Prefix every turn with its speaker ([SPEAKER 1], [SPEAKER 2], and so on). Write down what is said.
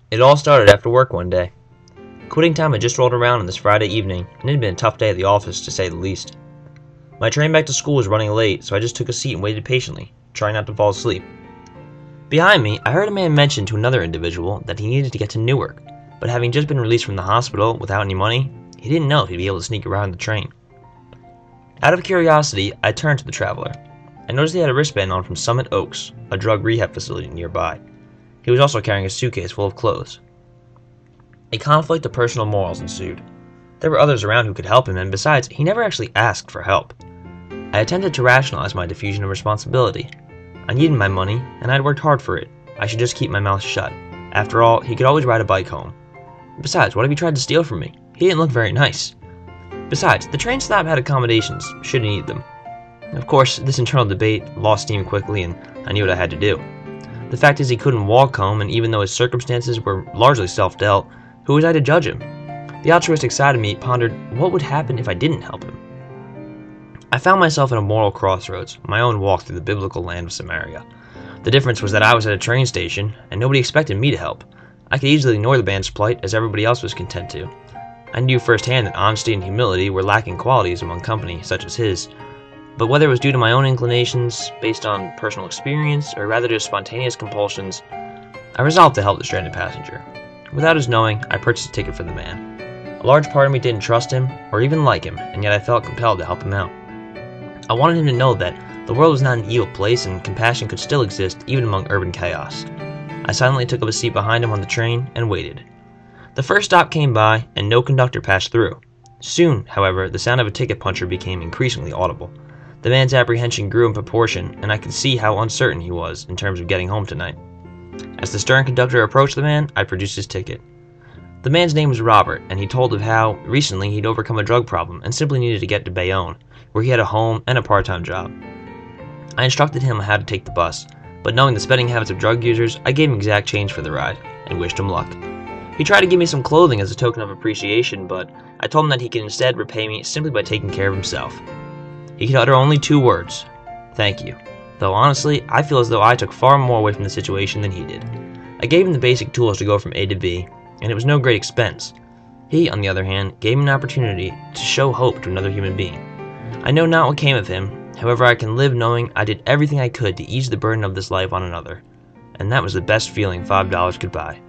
[SPEAKER 1] It all started after work one day. Quitting time had just rolled around on this Friday evening, and it had been a tough day at the office, to say the least. My train back to school was running late, so I just took a seat and waited patiently, trying not to fall asleep. Behind me, I heard a man mention to another individual that he needed to get to Newark, but having just been released from the hospital without any money, he didn't know if he'd be able to sneak around the train. Out of curiosity, I turned to the traveler. I noticed he had a wristband on from Summit Oaks, a drug rehab facility nearby. He was also carrying a suitcase full of clothes. A conflict of personal morals ensued. There were others around who could help him, and besides, he never actually asked for help. I attempted to rationalize my diffusion of responsibility. I needed my money, and I'd worked hard for it. I should just keep my mouth shut. After all, he could always ride a bike home. Besides, what if he tried to steal from me? He didn't look very nice. Besides, the train stop had accommodations, should he need them. Of course, this internal debate lost steam quickly, and I knew what I had to do. The fact is he couldn't walk home, and even though his circumstances were largely self-dealt, who was I to judge him? The altruistic side of me pondered what would happen if I didn't help him. I found myself at a moral crossroads, my own walk through the biblical land of Samaria. The difference was that I was at a train station, and nobody expected me to help. I could easily ignore the man's plight, as everybody else was content to. I knew firsthand that honesty and humility were lacking qualities among company such as his, but whether it was due to my own inclinations, based on personal experience, or rather just spontaneous compulsions, I resolved to help the stranded passenger. Without his knowing, I purchased a ticket for the man. A large part of me didn't trust him, or even like him, and yet I felt compelled to help him out. I wanted him to know that the world was not an evil place and compassion could still exist even among urban chaos. I silently took up a seat behind him on the train and waited. The first stop came by, and no conductor passed through. Soon, however, the sound of a ticket puncher became increasingly audible. The man's apprehension grew in proportion, and I could see how uncertain he was in terms of getting home tonight. As the stern conductor approached the man, I produced his ticket. The man's name was Robert, and he told of how, recently, he'd overcome a drug problem and simply needed to get to Bayonne, where he had a home and a part-time job. I instructed him on how to take the bus, but knowing the spending habits of drug users, I gave him exact change for the ride, and wished him luck. He tried to give me some clothing as a token of appreciation, but I told him that he could instead repay me simply by taking care of himself. He could utter only 2 words: thank you. Though honestly, I feel as though I took far more away from the situation than he did. I gave him the basic tools to go from A to B, and it was no great expense. He, on the other hand, gave me an opportunity to show hope to another human being. I know not what came of him, however I can live knowing I did everything I could to ease the burden of this life on another. And that was the best feeling $5 could buy.